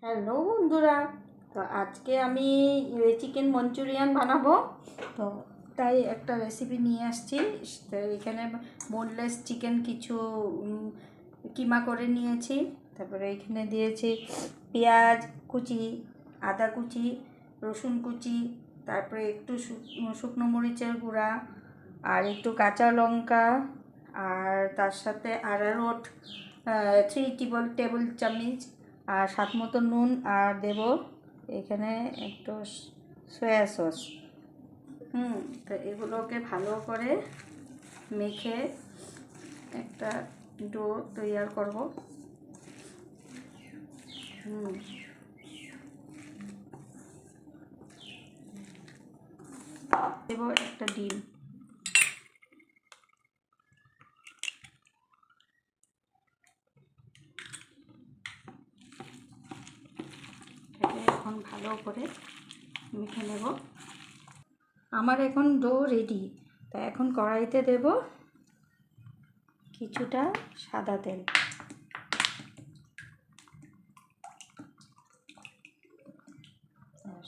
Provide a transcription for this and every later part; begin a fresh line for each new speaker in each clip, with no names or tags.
Hello বন্ধুরা, তো আজকে আমি চিকেন মঞ্চুরিয়ান বানাবো। তো তাই একটা রেসিপি নিয়ে আসছি। তো এখানে বোনলেস চিকেন কিছু কিমা করে নিয়েছি। তারপরে এখানে দিয়েছি পেঁয়াজ কুচি, আদা কুচি, রসুন কুচি, তারপরে একটু শুকনো মরিচের গুঁড়া আর একটু কাঁচা লঙ্কা, আর তার সাথে আরারোট 3 টেবিল চামচ, আর স্বাদ মতো নুন, আর দেব এখানে একটু সয়া সস। তো এগুলোকে ভালো করে মেখে একটা ডো তৈরি করব। দেব একটা ডিম। এখন ভালো করে মেখে নেব। আমার এখন ডো রেডি। তা এখন কড়াইতে দেব কিছুটা সাদা তেল।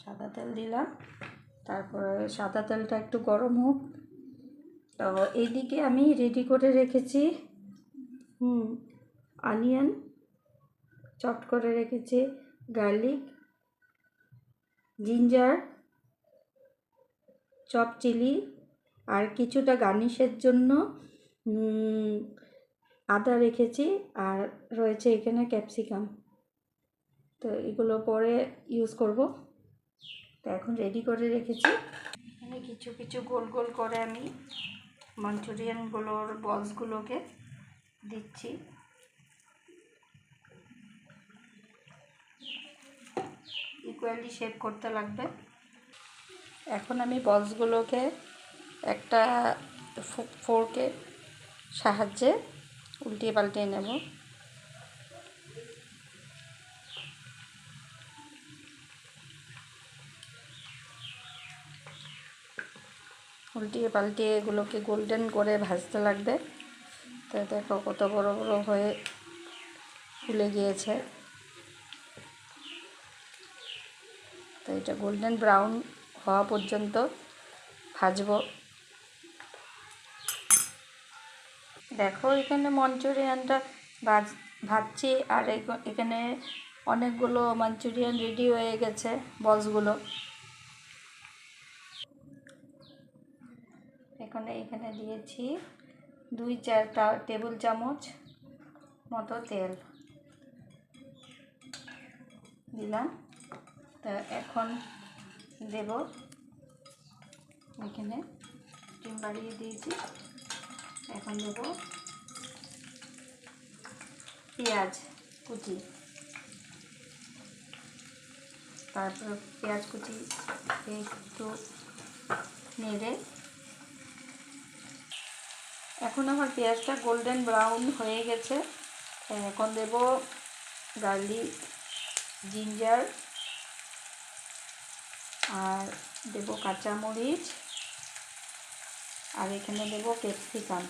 সাদা তেল দিলাম। তারপরে সাদা তেলটা একটু গরম হোক। তো এইদিকে আমি রেডি করে রেখেছি অনিয়ন চপ করে রেখেছি, গার্লিক, জিঞ্জার, চপ চিলি, আর কিছুটা গার্নিশের জন্য আদা রেখেছি, আর রয়েছে এখানে ক্যাপসিকাম। তো এগুলো পরে ইউজ করব। তো এখন রেডি করে রেখেছি। এখানে কিছু কিছু গোল গোল করে আমি মাঞ্চুরিয়ানগুলোর বলসগুলোকে দিচ্ছি। ইকুয়ালি শেপ করতে লাগবে। এখন আমি বলসগুলোকে একটা ফোর্কের সাহায্যে উল্টিয়ে পাল্টিয়ে নেব। উল্টিয়ে পাল্টিয়ে এগুলোকে গোল্ডেন করে ভাজতে লাগবে। তো দেখো কত বড় বড় হয়ে ফুলে গিয়েছে। তো এটা গোল্ডেন ব্রাউন হওয়া পর্যন্ত ভাজবো। দেখো এখানে মঞ্চুরিয়ানটা ভাজছি, আর এখানে অনেকগুলো মাঞ্চুরিয়ান রেডি হয়ে গেছে বলসগুলো। এখানে দিয়েছি 2-4 টেবিল চামচ মতো তেল দিলাম। তা এখন দেব এখানে ডিম বাড়িয়ে দিয়েছি। এখন দেব পেঁয়াজ কুচি। তারপর পেঁয়াজ কুচি একটু নেড়ে, এখন আমার পেঁয়াজটা গোল্ডেন ব্রাউন হয়ে গেছে। এখন দেব গার্লিক, জিঞ্জার, আর দেব কাঁচামরিচ, আর এখানে দেব ক্যাপসিকাম।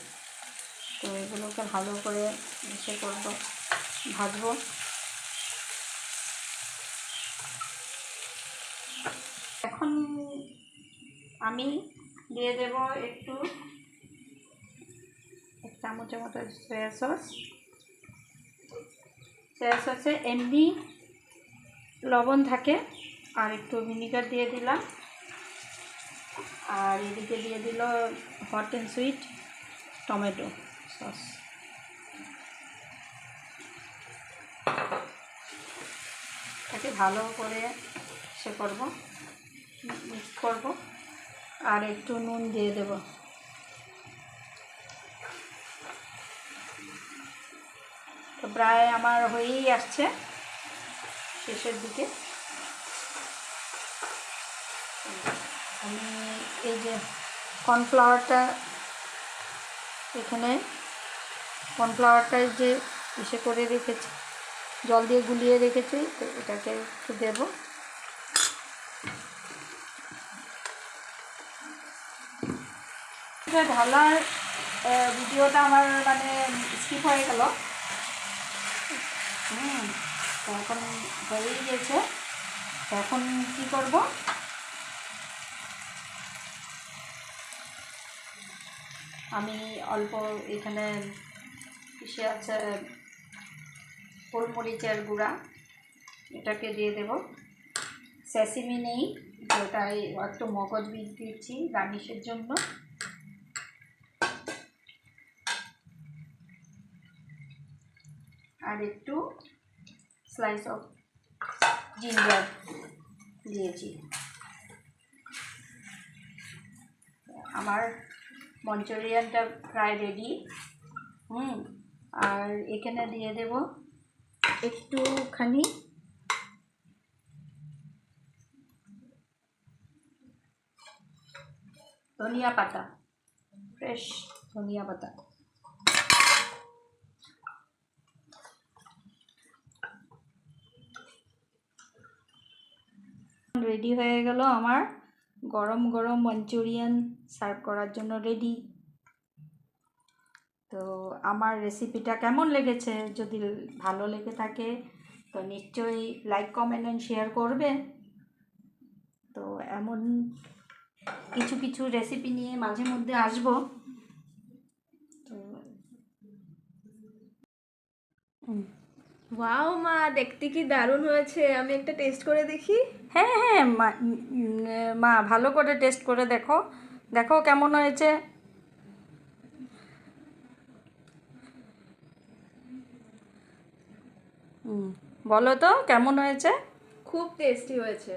তো এগুলোকে ভালো করে মিশে করবো, ভাজবো। এখন আমি দিয়ে দেব একটু 1 চামচের মতো সয়া সস। সয়া সসে এমনি লবণ থাকে, আর একটু ভিনিগার দিয়ে দিলাম। আর এদিকে দিয়ে দিল hot and sweet tomato sauce. এটাকে ভালো করে মিক্স করব, আর একটু নুন দিয়ে দেব। তো প্রায় আমার হয়েই আসছে শেষের দিকে। আমি এই যে কর্নফ্লাওয়ারটা যে করে রেখেছি, জল দিয়ে গুলিয়ে রেখেছি, তো এটাকে একটু দেব। ঢালার ভিডিওটা আমার স্কিপ হয়ে গেল। তো এখন হয়েই গেছে। তো এখন কী করব, আমি অল্প এখানে কিসে আছে গোলমরিচের গুঁড়া, এটাকে দিয়ে দেব। সেসিমি নেই, ওটাই একটু মগজ বীজ দিচ্ছি গার্নিশের জন্য। আর একটু স্লাইস অফ জিঞ্জার দিয়েছি। আমার মঞ্চুরিয়ানটা প্রায় রেডি। আর এখানে দিয়ে দেব একটুখানি ধনিয়া পাতা, ফ্রেশ ধনিয়া পাতা। রেডি হয়ে গেল আমার গরম গরম মঞ্চুরিয়ান, সার্ভ করার জন্য রেডি। তো আমার রেসিপিটা কেমন লেগেছে, যদি ভালো লেগে থাকে তো নিশ্চয়ই লাইক, কমেন্ট অ্যান্ড শেয়ার করবে। তো এমন কিছু কিছু রেসিপি নিয়ে মাঝে মধ্যে আসবো। তো
ওয়াও মা, দেখতে কি দারুণ হয়েছে, আমি একটা টেস্ট করে দেখি।
হ্যাঁ হ্যাঁ মা ভালো করে টেস্ট করে দেখো, দেখো কেমন হয়েছে। বলো তো কেমন হয়েছে।
খুব টেস্টি হয়েছে।